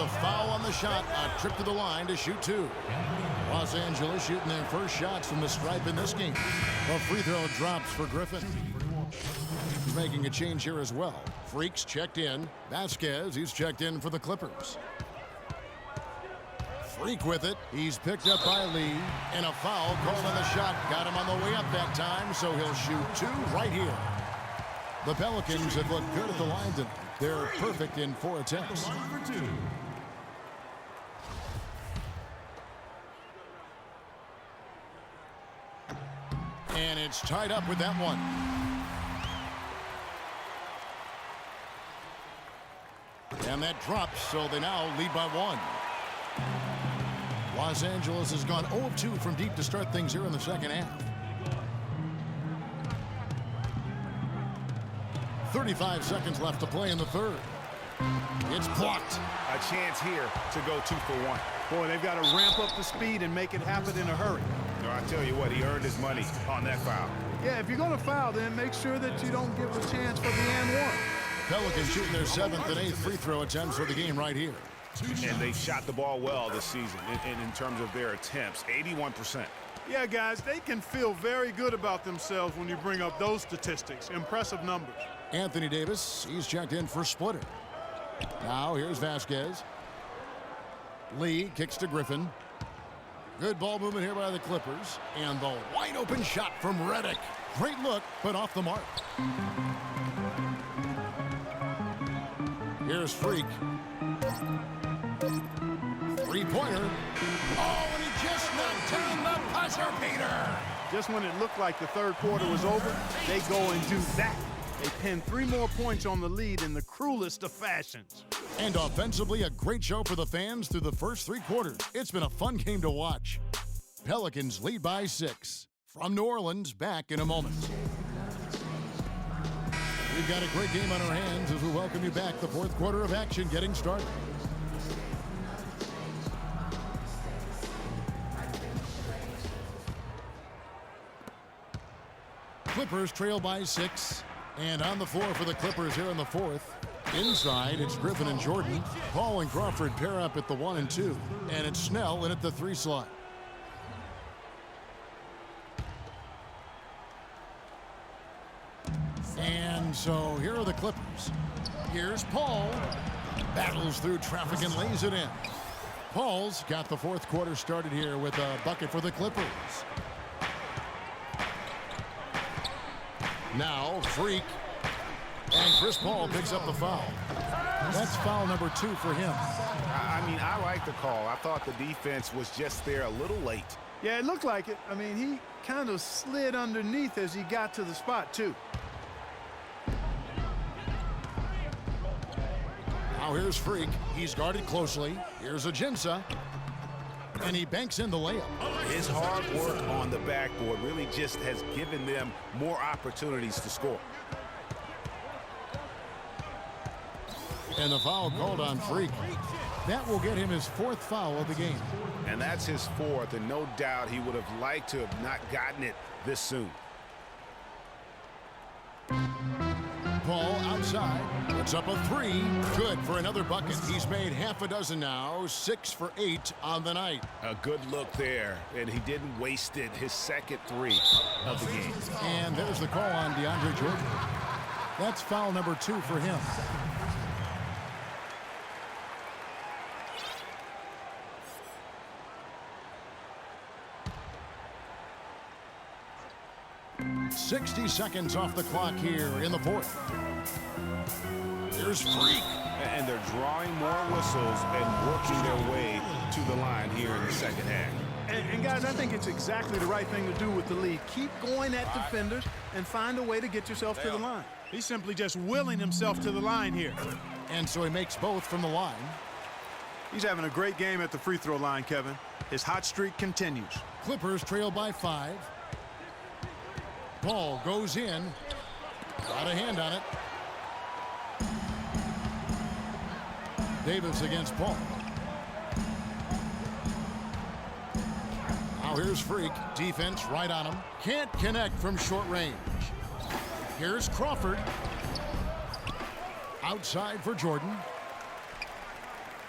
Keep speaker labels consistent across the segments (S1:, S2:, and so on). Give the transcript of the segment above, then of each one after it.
S1: a foul on the shot. A trip to the line to shoot two. Los Angeles shooting their first shots from the stripe in this game. A free throw drops for Griffin. He's making a change here as well. Freaks checked in. Vasquez, he's checked in for the Clippers. Freak with it. He's picked up by Lee. And a foul called on the shot. Got him on the way up that time, so he'll shoot two right here. The Pelicans have looked good at the line tonight. They're perfect in 4 attempts. And it's tied up with that one. And that drops, so they now lead by 1. Los Angeles has gone 0 of 2 from deep to start things here in the second half. 35 seconds left to play in the third. It's blocked.
S2: A chance here to go 2 for 1.
S3: Boy, they've got to ramp up the speed and make it happen in a hurry.
S2: No, I tell you what, he earned his money on that foul.
S3: Yeah, if you're going to foul, then make sure that you don't give a chance for the and one.
S1: Pelicans shooting their 7th and 8th free throw attempts for the game right here.
S2: And they shot the ball well this season in terms of their attempts, 81%.
S3: Yeah, guys, they can feel very good about themselves when you bring up those statistics. Impressive numbers.
S1: Anthony Davis, he's checked in for Splitter. Now here's Vasquez. Lee kicks to Griffin. Good ball movement here by the Clippers. And the wide open shot from Redick. Great look, but off the mark. Here's Freak. Three-pointer. Oh, and he just knocked down the buzzer beater.
S3: Just when it looked like the third quarter was over, they go and do that. They pin 3 more points on the lead in the cruelest of fashions.
S1: And offensively, a great show for the fans through the first 3 quarters. It's been a fun game to watch. Pelicans lead by 6. From New Orleans, back in a moment. We've got a great game on our hands as we welcome you back. The 4th quarter of action getting started. Clippers trail by 6. And on the floor for the Clippers here in the 4th. Inside, it's Griffin and Jordan. Paul and Crawford pair up at the 1 and 2. And it's Snell in at the 3 slot. And so here are the Clippers. Here's Paul. Battles through traffic and lays it in. Paul's got the 4th quarter started here with a bucket for the Clippers. Now, Freak. And Chris Paul picks up the foul. That's foul number 2 for him.
S2: I mean, I like the call. I thought the defense was just there a little late.
S3: Yeah, it looked like it. I mean, he kind of slid underneath as he got to the spot, too.
S1: Now here's Freak. He's guarded closely. Here's Ajinça. And he banks in the layup.
S2: His hard work on the backboard really just has given them more opportunities to score.
S1: And the foul called on Freak. That will get him his 4th foul of the game.
S2: And that's his 4th, and no doubt he would have liked to have not gotten it this soon.
S1: Paul outside. Puts up a 3. Good for another bucket. He's made half a dozen now. 6 for 8 on the night.
S2: A good look there, and he didn't waste it. His second 3 of the game.
S1: And there's the call on DeAndre Jordan. That's foul number 2 for him. .60 seconds off the clock here in the 4th. Here's Freak.
S2: And they're drawing more whistles and working their way to the line here in the second half.
S3: And guys, I think it's exactly the right thing to do with the lead. Keep going at defenders and find a way to get yourself to the line. He's simply just willing himself to the line here.
S1: And so he makes both from the line.
S3: He's having a great game at the free throw line, Kevin. His hot streak continues.
S1: Clippers trail by 5. Ball goes in. Got a hand on it. Davis against Paul. Now here's Freak. Defense right on him. Can't connect from short range. Here's Crawford. Outside for Jordan.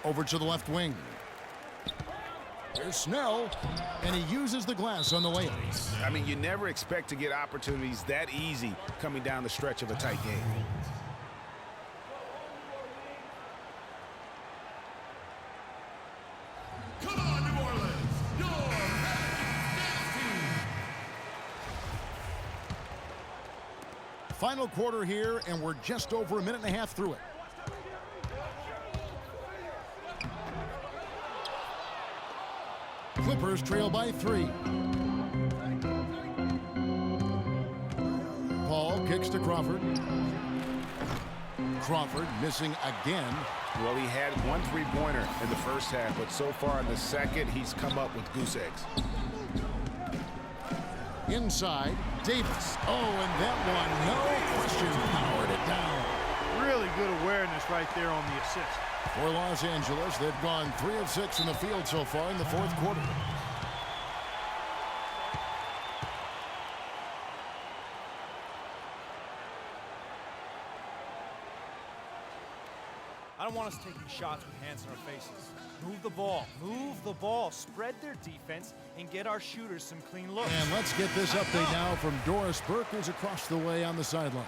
S1: Over to the left wing. Here's Snell, and he uses the glass on the layup.
S2: I mean, you never expect to get opportunities that easy coming down the stretch of a tight game.
S4: Come on, New Orleans, your dance team.
S1: Final quarter here, and we're just over a minute and a half through it. Clippers trail by 3. Paul kicks to Crawford. Crawford missing again.
S2: Well, he had one three-pointer in the first half, but so far in the second, he's come up with goose eggs.
S1: Inside, Davis. Oh, and that one, no question, powered it down.
S3: Really good awareness right there on the assist.
S1: For Los Angeles, they've gone 3 of 6 in the field so far in the fourth quarter.
S5: I don't want us taking shots with hands in our faces. Move the ball, spread their defense, and get our shooters some clean looks.
S1: And let's get this update now from Doris Burke, who's across the way on the sideline.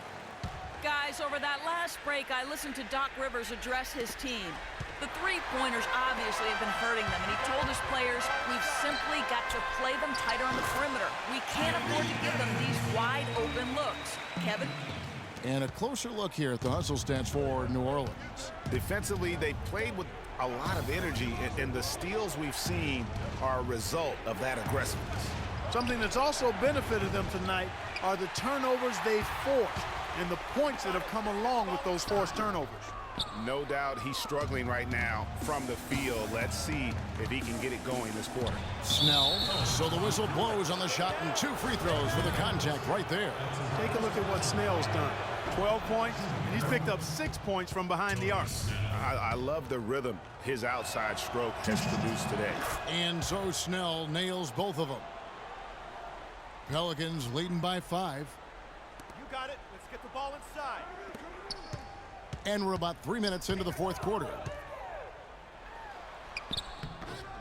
S6: Guys, over that last break, I listened to Doc Rivers address his team. The three-pointers obviously have been hurting them, and he told his players, we've simply got to play them tighter on the perimeter. We can't afford to give them these wide-open looks. Kevin?
S1: And a closer look here at the hustle stats for New Orleans.
S2: Defensively, they played with a lot of energy, and the steals we've seen are a result of that aggressiveness.
S3: Something that's also benefited them tonight are the turnovers they've forced and the points that have come along with those forced turnovers.
S2: No doubt he's struggling right now from the field. Let's see if he can get it going this quarter.
S1: Snell, so the whistle blows on the shot, and 2 free throws for the contact right there.
S3: Take a look at what Snell's done. 12 points, and he's picked up 6 points from behind the arc.
S2: I love the rhythm his outside stroke has produced today.
S1: And so Snell nails both of them. Pelicans leading by 5.
S5: You got it. Let's get the ball inside.
S1: And we're about 3 minutes into the fourth quarter.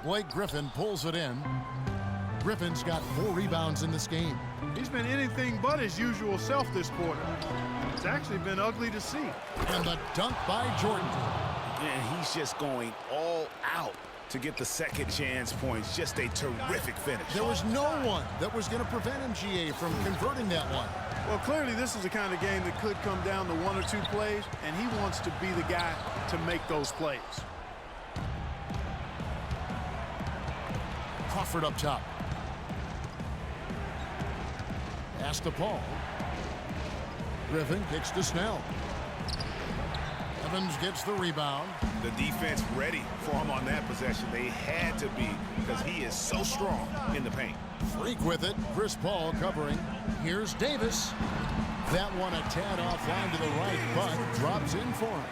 S1: Blake Griffin pulls it in. Griffin's got 4 rebounds in this game.
S3: He's been anything but his usual self this quarter. It's actually been ugly to see.
S1: And the dunk by Jordan.
S2: And he's just going all out to get the second chance points. Just a terrific finish.
S1: There was no one that was going to prevent MGA from converting that one.
S3: Well, clearly this is the kind of game that could come down to 1 or 2 plays, and he wants to be the guy to make those plays.
S1: Crawford up top. Pass to Paul. Griffin kicks to Snell. Evans gets the rebound.
S2: The defense ready for him on that possession. They had to be, because he is so strong in the paint.
S1: Freak with it. Chris Paul covering. Here's Davis. That one a tad offline to the right, but drops in for him.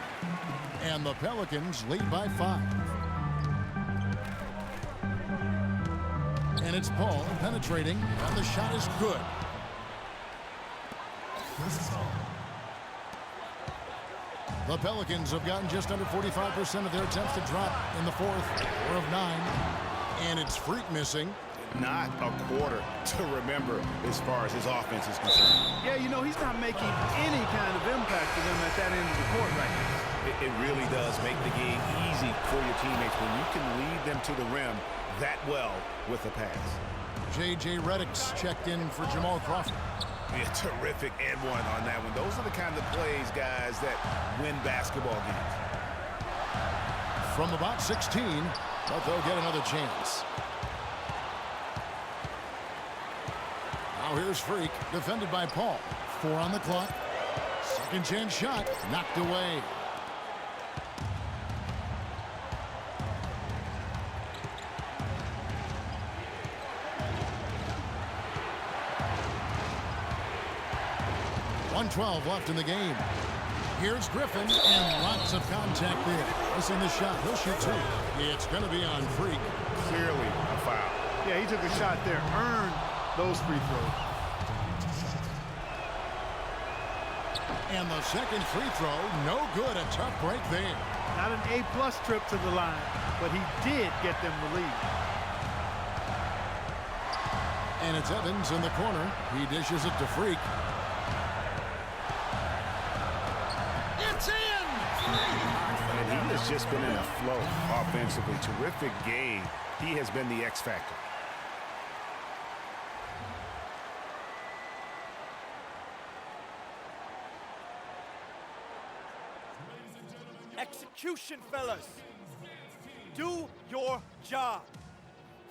S1: And the Pelicans lead by 5. And it's Paul penetrating, and the shot is good. The Pelicans have gotten just under 45% of their attempts to drop in the fourth, 4 of 9. And it's Freak missing.
S2: Not a quarter to remember as far as his offense is concerned.
S3: Yeah, you know, he's not making any kind of impact for them at that end of the court right now.
S2: It really does make the game easy for your teammates when you can lead them to the rim that well with a pass.
S1: J.J. Redick's checked in for Jamal Crawford.
S2: Yeah, terrific and one on that one. Those are the kind of plays, guys, that win basketball games.
S1: From about 16, but they'll get another chance. Now here's Freak, defended by Paul. 4 on the clock. Second chance shot, knocked away. .112 left in the game. Here's Griffin, and lots of contact there. Missing the shot. He'll shoot 2. It's going to be on Freak.
S2: Clearly a foul.
S3: Yeah, he took a shot there, earned those free throws.
S1: And the second free throw, no good. A tough break there.
S3: Not an A-plus trip to the line, but he did get them the lead.
S1: And it's Evans in the corner. He dishes it to Freak. It's in!
S2: And he has just been in a flow offensively. Terrific game. He has been the X factor.
S5: Execution, fellas. Do your job.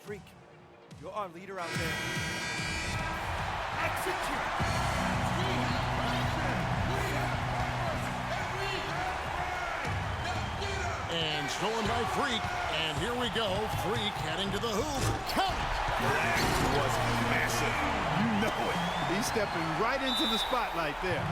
S5: Freak, you're our leader out there. Execute.
S1: And stolen by Freak. And here we go. Freak heading to the hoop. Count!
S2: That was massive. You know it.
S3: He's stepping right into the spotlight there.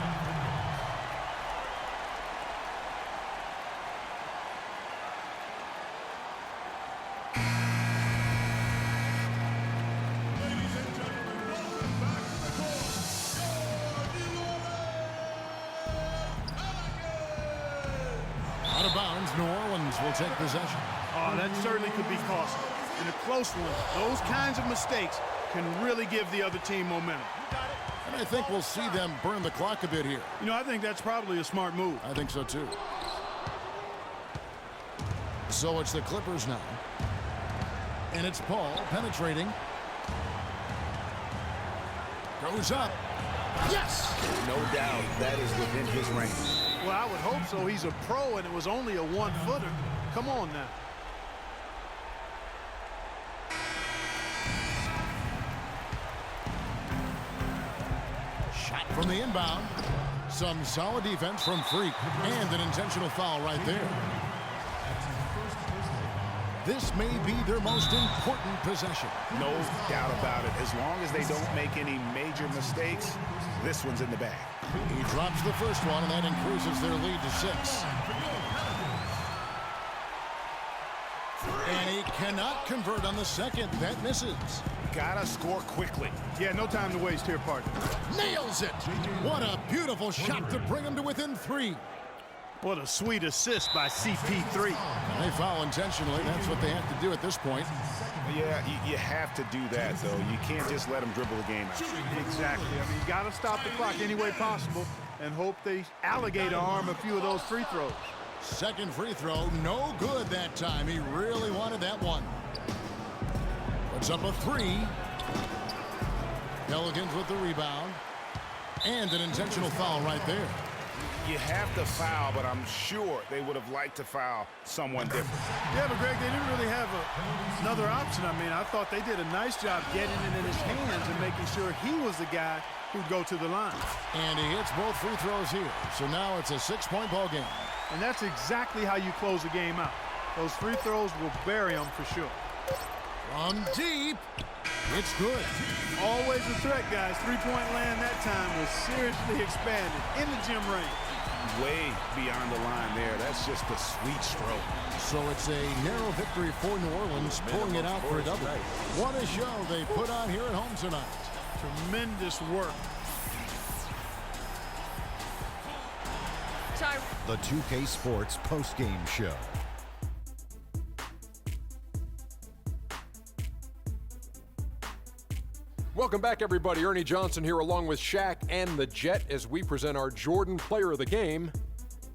S1: Out of bounds, New Orleans will take possession.
S3: Oh, that certainly could be costly. In a close one, those kinds of mistakes can really give the other team momentum.
S1: And I think we'll see them burn the clock a bit here.
S3: You know, I think that's probably a smart move.
S1: I think so, too. So it's the Clippers now. And it's Paul penetrating. Goes up. Yes!
S2: No doubt that is within his range.
S3: Well, I would hope so. He's a pro, and it was only a one-footer. Come on now.
S1: Shot from the inbound. Some solid defense from Freak. And an intentional foul right there. This may be their most important possession.
S2: No doubt about it. As long as they don't make any major mistakes, this one's in the bag.
S1: He drops the first one, and that increases their lead to 6. And he cannot convert on the second. That misses.
S2: Gotta score quickly.
S3: Yeah, no time to waste here, partner.
S1: Nails it. What a beautiful shot to bring him to within 3.
S3: What a sweet assist by CP3.
S1: They foul intentionally. That's what they have to do at this point.
S2: Yeah, you have to do that, though. You can't just let them dribble the game out.
S3: Exactly. I mean, you got to stop the clock any way possible and hope they alligator arm a few of those free throws.
S1: Second free throw, no good that time. He really wanted that one. Puts up a 3. Pelicans with the rebound. And an intentional foul right there.
S2: You have to foul, but I'm sure they would have liked to foul someone different.
S3: Yeah, but Greg, they didn't really have another option. I mean, I thought they did a nice job getting it in his hands and making sure he was the guy who'd go to the line.
S1: And he hits both free throws here. So now it's a 6-point ball game.
S3: And that's exactly how you close a game out. Those free throws will bury them for sure.
S1: From deep. It's good.
S3: Always a threat, guys. Three-point land that time was seriously expanded in the gym range.
S2: Way beyond the line there. That's just a sweet stroke.
S1: So it's a narrow victory for New Orleans, pulling it out for a double. What a show they put on here at home tonight.
S3: Tremendous work.
S7: The 2K Sports postgame show.
S8: Welcome back, everybody. Ernie Johnson here along with Shaq and the Jet as we present our Jordan Player of the Game,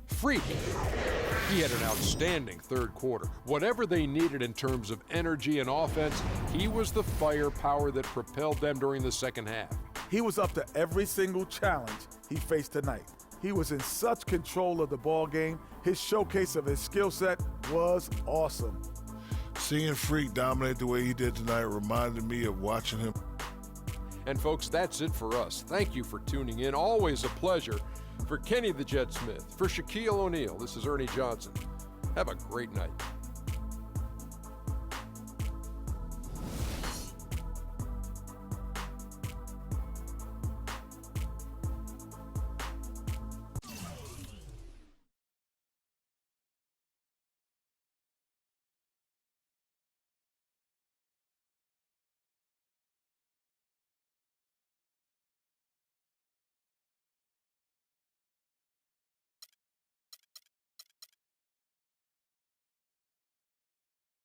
S8: Freak. He had an outstanding third quarter. Whatever they needed in terms of energy and offense, he was the firepower that propelled them during the second half.
S9: He was up to every single challenge he faced tonight. He was in such control of the ball game. His showcase of his skill set was awesome.
S10: Seeing Freak dominate the way he did tonight reminded me of watching him.
S8: And folks, that's it for us. Thank you for tuning in. Always a pleasure. For Kenny the Jet Smith, for Shaquille O'Neal, this is Ernie Johnson. Have a great night.